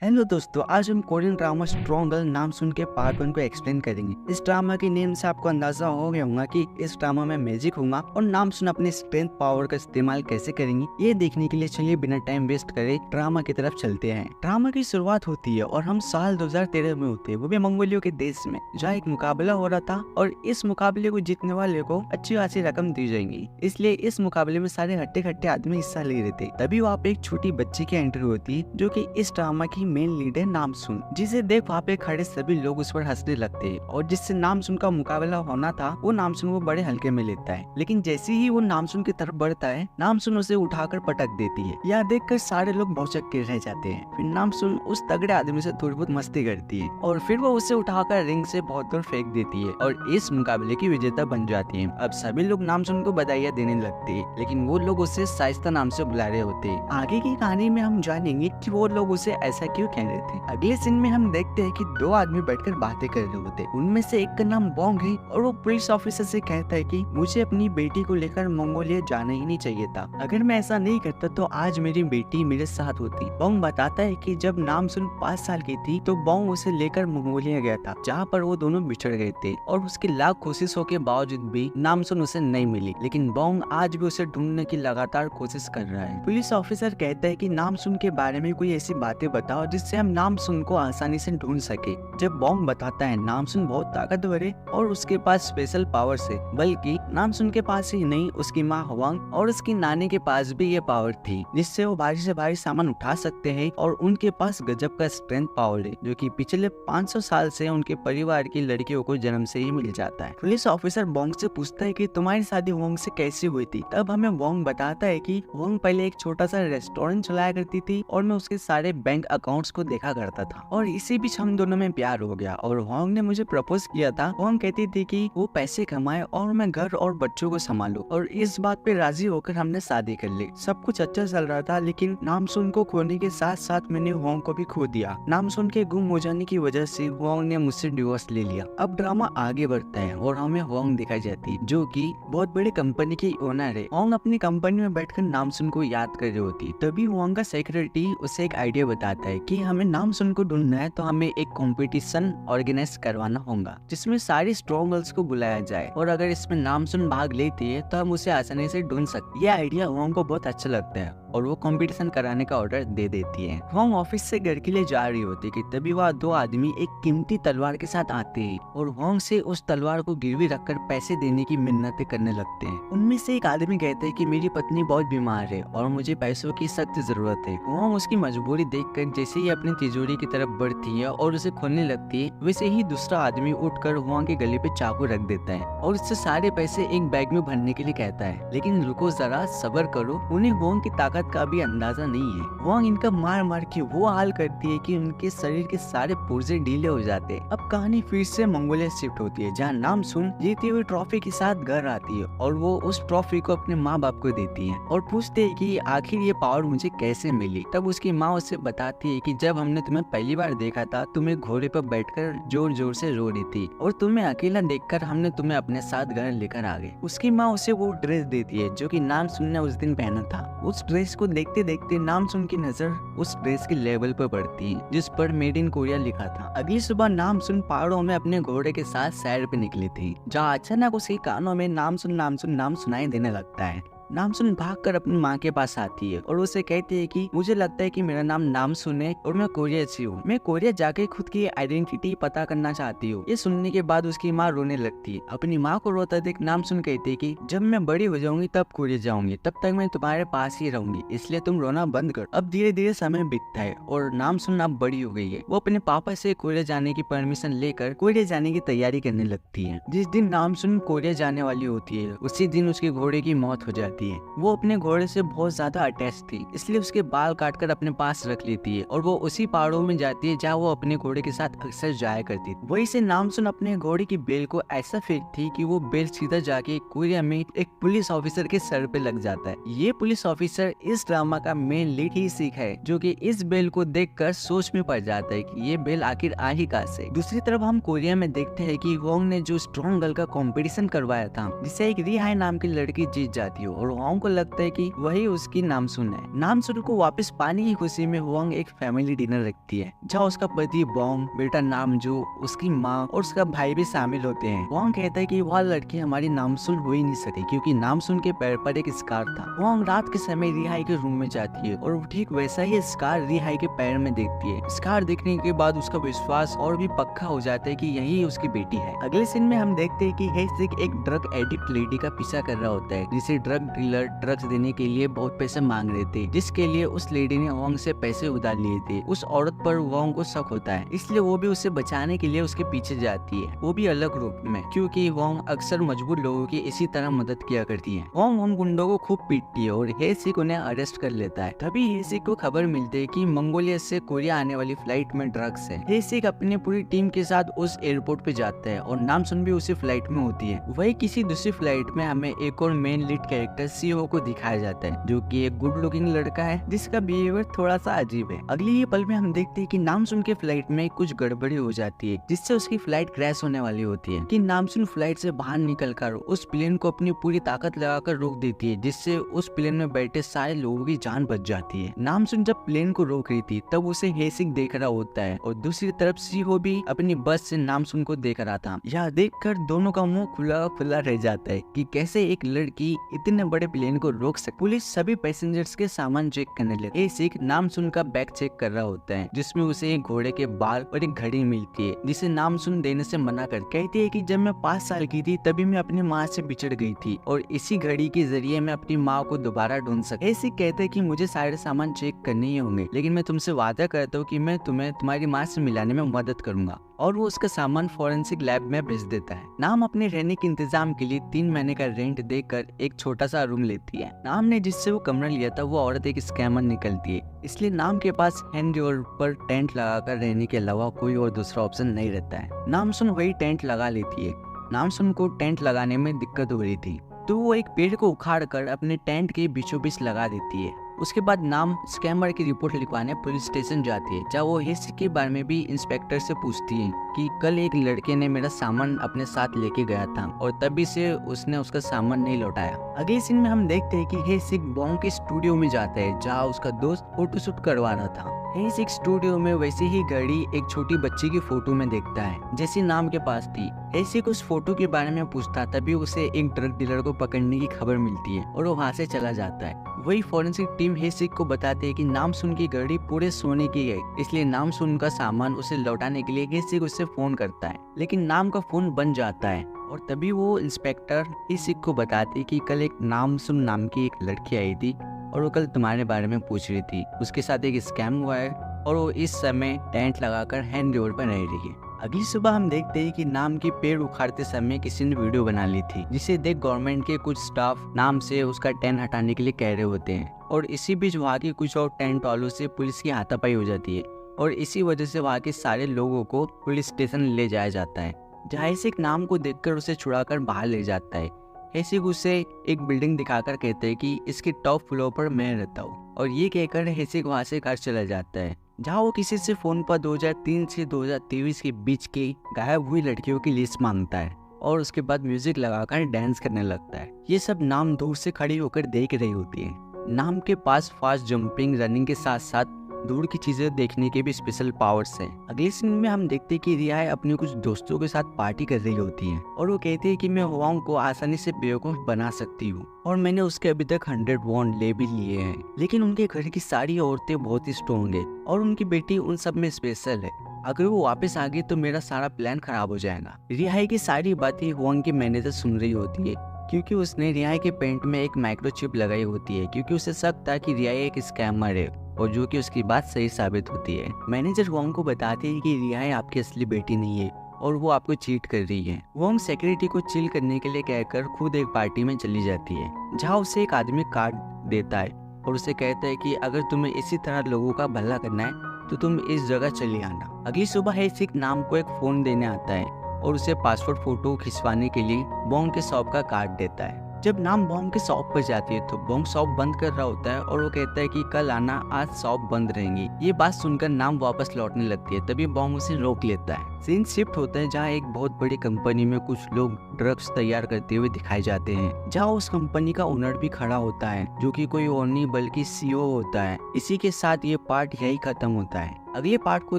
Hello दोस्तों, आज हम कोरियन ड्रामा स्ट्रॉन्ग गर्ल नाम सुन के पार्ट 1 को एक्सप्लेन करेंगे। इस ड्रामा की नेम से आपको अंदाजा हो गया होगा कि इस ड्रामा में मैजिक होगा और नाम सुन अपने स्ट्रेंथ पावर का इस्तेमाल कैसे करेंगी। ये देखने के लिए चलिए बिना टाइम वेस्ट करे ड्रामा की तरफ चलते हैं। ड्रामा की शुरुआत होती है और हम साल 2013 में होते हैं, वो भी मंगोलिया के देश में, जहाँ एक मुकाबला हो रहा था और इस मुकाबले को जीतने वाले को अच्छी खासी रकम दी जाएगी। इसलिए इस मुकाबले में सारे हट्टे खट्टे आदमी हिस्सा ले रहे थे। तभी वहाँ पे एक छोटी बच्ची की एंट्री होती है जो कि इस ड्रामा की मेन लीड है नामसुन, जिसे देख वहाँ पे खड़े सभी लोग उस पर हंसने लगते हैं और जिससे नामसुन का मुकाबला होना था वो नामसुन को बड़े हल्के में लेता है। लेकिन जैसे ही वो नामसुन की तरफ बढ़ता है नामसुन उसे उठाकर पटक देती है। यह देखकर सारे लोग भौचक के रह जाते हैं। फिर नामसुन उस तगड़े आदमी से थोड़ी बहुत मस्ती करती है और फिर वो उसे उठाकर रिंग से बहुत दूर फेंक देती है और इस मुकाबले की विजेता बन जाती है। अब सभी लोग नामसुन को बधाइयाँ देने लगते हैं, लेकिन वो लोग उसे शाइस्ता नाम से बुला रहे होते हैं। आगे की कहानी में हम जानेंगे कि वो लोग उसे ऐसा क्यों कह रहे थे। अगले सीन में हम देखते हैं कि दो आदमी बैठकर बातें कर रहे होते हैं। उनमें से एक का नाम बोंग है और वो पुलिस ऑफिसर से कहता है कि मुझे अपनी बेटी को लेकर मंगोलिया जाना ही नहीं चाहिए था। अगर मैं ऐसा नहीं करता तो आज मेरी बेटी मेरे साथ होती। बोंग बताता है कि जब नामसुन 5 साल की थी तो बोंग उसे लेकर मंगोलिया गया था, जहाँ पर वो दोनों बिछड़ गए थे और उसकी लाख कोशिशों के बावजूद भी नामसुन उसे नहीं मिली। लेकिन बोंग आज भी उसे ढूंढने की लगातार कोशिश कर रहा है। पुलिस ऑफिसर कहता है कि नामसुन के बारे में कोई ऐसी बातें बताओ जिससे हम नामसुन को आसानी से ढूंढ सके। जब बोंग बताता है नामसुन बहुत ताकतवर है और उसके पास स्पेशल पावर्स है, बल्कि नामसुन के पास ही नहीं उसकी माँ हवांग और उसकी नानी के पास भी ये पावर थी, जिससे वो भारी से भारी सामान उठा सकते हैं और उनके पास गजब का स्ट्रेंथ पावर है जो कि पिछले 500 साल से उनके परिवार की लड़कियों को जन्म से ही मिल जाता है। पुलिस ऑफिसर बोंग से पूछता है कि तुम्हारी शादी वोंग से कैसे हुई थी। तब हमें वोंग बताता है कि वोंग पहले एक छोटा सा रेस्टोरेंट चलाया करती थी और मैं उसके सारे बैंक अकाउंट्स को देखा करता था और इसी बीच हम दोनों में प्यार हो गया और वोंग ने मुझे प्रपोज किया था। वोंग कहती थी कि वो पैसे कमाए और मैं घर और बच्चों को संभालूं और इस बात पे राजी होकर हमने शादी कर ली। सब कुछ अच्छा चल रहा था, लेकिन नामसुन को खोने के साथ साथ मैंने वोंग को भी खो दिया। नामसुन के गुम हो जाने की वजह से वोंग ने मुझसे डिवोर्स ले लिया। अब ड्रामा आगे बढ़ता है और हमें वोंग दिखाई जाती है जो कि बहुत बड़ी कंपनी की ओनर है। वोंग अपनी कंपनी में बैठकर नामसुन को याद कर रही होती। तभी वोंग का सेक्रेटरी उसे एक आइडिया बताता है कि हमें नामसुन को ढूंढना है तो हमें एक कंपटीशन ऑर्गेनाइज करवाना होगा जिसमें सारी स्ट्रॉन्ग गर्ल्स को बुलाया जाए और अगर इसमें नामसुन भाग लेती है तो हम उसे आसानी से ढूंढ सकते। ये आइडिया वोंग को बहुत अच्छा लगता है और वो कंपटीशन कराने का ऑर्डर दे देती है। वोंग ऑफिस से घर के लिए जा रही होती कि तभी वह दो आदमी एक कीमती तलवार के साथ आते हैं और वोंग से उस तलवार को गिरवी रखकर पैसे देने की मिन्नतें करने लगते हैं। उनमें से एक आदमी कहता है कि मेरी पत्नी बहुत बीमार है और मुझे पैसों की सख्त जरूरत है। वोंग उसकी मजबूरी देखकर जैसे ही अपनी तिजोरी की तरफ बढ़ती है और उसे खोलने लगती है, वैसे ही दूसरा आदमी उठकर वोंग के गले पे चाकू रख देता है और उससे सारे पैसे एक बैग में भरने के लिए कहता है। लेकिन रुको जरा, सब्र करो, उन्हें वोंग की ताकत का भी अंदाजा नहीं है। वोंग इनका मार मार के वो हाल करती है कि उनके शरीर के सारे पुर्जे ढीले हो जाते हैं। अब कहानी फिर से मंगोलिया शिफ्ट होती है, जहाँ नामसुन जीती हुई ट्रॉफी के साथ घर आती है और वो उस ट्रॉफी को अपने माँ बाप को देती है और पूछते है कि आखिर ये पावर मुझे कैसे मिली। तब उसकी माँ उसे बताती है कि जब हमने तुम्हें पहली बार देखा था तुम्हें घोड़े पर बैठकर जोर जोर से रो रही थी और तुम्हें अकेला देखकर हमने तुम्हें अपने साथ घर लेकर आ गए। उसकी माँ उसे वो ड्रेस देती है जो कि नामसुन ने उस दिन पहना था। उस ड्रेस को देखते देखते नामसुन की नजर उस ड्रेस के लेवल पर पड़ती है जिस पर मेड इन कोरिया लिखा था। अगली सुबह नामसुन पहाड़ों में अपने घोड़े के साथ सैर पे निकली थी, जहाँ अचानक उसके कानों में नामसुन नामसुन नाम सुनाई देने लगता है। नामसुन भागकर अपनी माँ के पास आती है और उसे कहती है कि मुझे लगता है कि मेरा नाम नामसुन है और मैं कोरिया से हूँ। मैं कोरिया जाके खुद की आइडेंटिटी पता करना चाहती हूँ। ये सुनने के बाद उसकी माँ रोने लगती है। अपनी माँ को रोता देख नामसुन कहती है कि जब मैं बड़ी हो जाऊंगी तब कोरिया जाऊंगी, तब तक मैं तुम्हारे पास ही रहूंगी, इसलिए तुम रोना बंद कर। अब धीरे धीरे समय बीतता है और नामसुन अब बड़ी हो गई है। वो अपने पापा से कोरिया जाने की परमिशन लेकर कोरिया जाने की तैयारी करने लगती है। जिस दिन नामसुन कोरिया जाने वाली होती है उसी दिन उसके घोड़े की मौत हो जाती है। वो अपने घोड़े से बहुत ज्यादा अटैच थी, इसलिए उसके बाल काटकर अपने पास रख लेती है और वो उसी पहाड़ों में जाती है जहाँ वो अपने घोड़े के साथ अक्सर जाया करती थी। वही से नामसुन अपने घोड़े की बेल को ऐसा फेंकती कि वो बेल सीधा जाके कोरिया में एक पुलिस ऑफिसर के सर पे लग जाता है। ये पुलिस ऑफिसर इस ड्रामा का मेन लीड ही सिख है जो कि इस बेल को देखकर सोच में पड़ जाता है कि ये बेल आखिर आ ही कहाँ से। दूसरी तरफ हम कोरिया में देखते हैं कि वोंग ने जो स्ट्रॉन्ग गर्ल का कंपटीशन करवाया था जिसे एक रिहाई नाम की लड़की जीत जाती है और और वांग को लगता है कि वही उसकी नामसुन है। नामसुन को वापस पाने की खुशी में वांग एक फैमिली डिनर रखती है, जहाँ उसका पति बॉन्ग, बेटा नामजू, उसकी माँ और उसका भाई भी शामिल होते हैं। वांग कहता है कि वह लड़की हमारी नामसुन हो ही नहीं सकी क्योंकि नामसुन के पैर पर एक स्कार था। वांग रात के समय रिहाई के रूम में जाती है और ठीक वैसा ही स्कार रिहाई के पैर में देखती है। स्कार देखने के बाद उसका विश्वास और भी पक्का हो जाता है कि यही उसकी बेटी है। अगले सीन में हम देखते हैं कि हेसिक एक ड्रग एडिक्ट लेडी का पीछा कर रहा होता है, जिसे ड्रग डीलर ड्रग्स देने के लिए बहुत पैसे मांग रहे थे, जिसके लिए उस लेडी ने वांग से पैसे उधार लिए थे। उस औरत पर वांग को शक होता है, इसलिए वो भी उसे बचाने के लिए उसके पीछे जाती है, वो भी अलग रूप में, क्योंकि वांग अक्सर मजबूर लोगों की इसी तरह मदद किया करती है। वांग उन गुंडों को खूब पीटती है और हेसिक उन्हें अरेस्ट कर लेता है। तभी हेसिक को खबर मिलती है कि मंगोलिया से कोरिया आने वाली फ्लाइट में ड्रग्स है। हेसिक अपनी पूरी टीम के साथ उस एयरपोर्ट पे जाता है और नामसुन भी उसी फ्लाइट में होती है। वही किसी दूसरी फ्लाइट में हमें एक और मेन लीड कैरेक्टर सीओ को दिखाया जाता है, जो कि एक गुड लुकिंग लड़का है जिसका बिहेवियर थोड़ा सा अजीब है। अगले ही पल में हम देखते हैं कि नामसुन के फ्लाइट में कुछ गड़बड़ी हो जाती है, जिससे उसकी फ्लाइट क्रैश होने वाली होती है। कि नामसुन फ्लाइट से बाहर निकलकर उस प्लेन को अपनी पूरी ताकत लगाकर रोक देती है, जिससे उस प्लेन में बैठे सारे लोगों की जान बच जाती है। नामसुन जब प्लेन को रोक रही थी तब उसे हेसिक देख रहा होता है और दूसरी तरफ सीहो भी अपनी बस से नामसुन को देख रहा था। यह देखकर दोनों का मुंह खुला खुला रह जाता है कि कैसे एक लड़की इतने बड़े प्लेन को रोक सकती। पुलिस सभी पैसेंजर्स के सामान चेक करने लगी। हेसिक नामसुन का बैग चेक कर रहा होता है, जिसमें उसे एक घोड़े के बाल और एक घड़ी मिलती है, जिसे नामसुन देने से मना कर कहती है कि जब मैं 5 साल की थी तभी मैं अपनी माँ से बिछड़ गई थी और इसी घड़ी के जरिए मैं अपनी माँ को दोबारा ढूंढ सकती। हेसिक कहते हैं कि मुझे सारे सामान चेक करने ही होंगे, लेकिन मैं तुमसे वादा करता हूँ कि मैं तुम्हें तुम्हारी माँ से मिलाने में मदद करूंगा। और वो उसका सामान फॉरेंसिक लैब में भेज देता है। नाम अपने रहने के इंतजाम के लिए 3 महीने का रेंट देकर एक छोटा सा रूम लेती है। नाम ने जिससे वो कमरा लिया था वो औरत एक स्कैमर निकलती है, इसलिए नाम के पास हैंडओवर पर टेंट लगाकर रहने के अलावा कोई और दूसरा ऑप्शन नहीं रहता है। नामसुन वही टेंट लगा लेती है। नामसुन को टेंट लगाने में दिक्कत हो रही थी, तो वो एक पेड़ को उखाड़ कर अपने टेंट के बीचों बीच लगा देती है। उसके बाद नाम स्कैमर की रिपोर्ट लिखवाने पुलिस स्टेशन जाती है, जहाँ वो हेसिक के बारे में भी इंस्पेक्टर से पूछती है कि कल एक लड़के ने मेरा सामान अपने साथ लेके गया था और तभी से उसने उसका सामान नहीं लौटाया। अगले सीन में हम देखते हैं कि हेसिक बॉन्ग के स्टूडियो में जाता है, जहाँ उसका दोस्त फोटोशूट करवा रहा था। हेसिक स्टूडियो में वैसे ही घड़ी एक छोटी बच्ची की फोटो में देखता है, जैसी नाम के पास थी। हेसिक उस फोटो के बारे में पूछता, तभी उसे एक ड्रग डीलर को पकड़ने की खबर मिलती है और वो वहाँ से चला जाता है। वही फॉरेंसिक टीम हेसिक को बताते है कि नामसुन की घड़ी पूरे सोने की है, इसलिए नामसुन का सामान उसे लौटाने के लिए हेसिक उससे फोन करता है, लेकिन नाम का फोन बंद जाता है। और तभी वो इंस्पेक्टर हेसिक को बताते कि कल एक नामसुन नाम की एक लड़की आई थी और वो कल तुम्हारे बारे में पूछ रही थी। उसके साथ एक स्कैम हुआ है और वो इस समय टेंट लगाकर हैंडओवर पर रह रही है। अगली सुबह हम देखते हैं कि नाम की पेड़ उखाड़ते समय किसी ने वीडियो बना ली थी, जिसे देख गवर्नमेंट के कुछ स्टाफ नाम से उसका टेंट हटाने के लिए कह रहे होते हैं। और इसी बीच वहाँ के कुछ और टेंट वालों से पुलिस की हाथापाई हो जाती है और इसी वजह से वहाँ के सारे लोगों को पुलिस स्टेशन ले जाया जाता है, जहाँ हेसिक नाम को देखकर उसे छुड़ाकर बाहर ले जाता है। हेसिक उसे एक बिल्डिंग दिखाकर कहते हैं कि इसके टॉप फ्लोर पर मैं रहता हूँ, और ये कहकर हेसिक वहाँ से घर चला जाता है, जहाँ वो किसी से फोन पर 2003 से 2023 के बीच की गायब हुई लड़कियों की लिस्ट मांगता है और उसके बाद म्यूजिक लगाकर डांस करने लगता है। ये सब नाम दूर से खड़ी होकर देख रही होती है। नाम के पास फास्ट जंपिंग, रनिंग के साथ साथ दूर की चीजें देखने के भी स्पेशल पावर्स हैं। अगले सीन में हम देखते हैं कि रिया अपने कुछ दोस्तों के साथ पार्टी कर रही होती है और वो कहती है कि मैं वांग को आसानी से बेवकूफ बना सकती हूँ और मैंने उसके अभी तक 100 वॉन्ड ले भी लिए हैं, लेकिन उनके घर की सारी औरतें बहुत ही स्ट्रॉन्ग है और उनकी बेटी उन सब में स्पेशल है। अगर वो वापस आ गई तो मेरा सारा प्लान खराब हो जाएगा। रिया की सारी बातें वांग की मैनेजर सुन रही होती है, क्योंकि उसने रिया के पेंट में एक माइक्रोचिप लगाई होती है, क्योंकि उसे शक था कि रिया एक स्कैमर है और जो कि उसकी बात सही साबित होती है। मैनेजर वांग को बताती है कि रिया आपकी असली बेटी नहीं है और वो आपको चीट कर रही है। वांग सिक्योरिटी को चिल करने के लिए कहकर खुद एक पार्टी में चली जाती है, जहाँ उसे एक आदमी कार्ड देता है और उसे कहता है कि अगर तुम्हें इसी तरह लोगों का भला करना है तो तुम इस जगह चली आना। अगली सुबह हेसिक नाम को एक फोन देने आता है और उसे पासपोर्ट फोटो खिंचवाने के लिए बॉन्ग के शॉप का कार्ड देता है। जब नाम बॉन्ग के शॉप पर जाती है तो बॉन्ग शॉप बंद कर रहा होता है और वो कहता है कि कल आना, आज शॉप बंद रहेंगी। ये बात सुनकर नाम वापस लौटने लगती है, तभी बॉन्ग उसे रोक लेता है। सीन शिफ्ट होता है जहाँ एक बहुत बड़ी कंपनी में कुछ लोग ड्रग्स तैयार करते हुए दिखाए जाते हैं, जहाँ उस कंपनी का ओनर भी खड़ा होता है जो कि कोई और नहीं बल्कि सीईओ होता है। इसी के साथ ये पार्ट यही खत्म होता है। अगले पार्ट को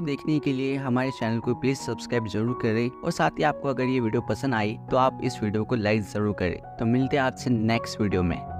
देखने के लिए हमारे चैनल को प्लीज सब्सक्राइब जरूर करें और साथ ही आपको अगर ये वीडियो पसंद आई तो आप इस वीडियो को लाइक जरूर करें। तो मिलते हैं आपसे नेक्स्ट वीडियो में।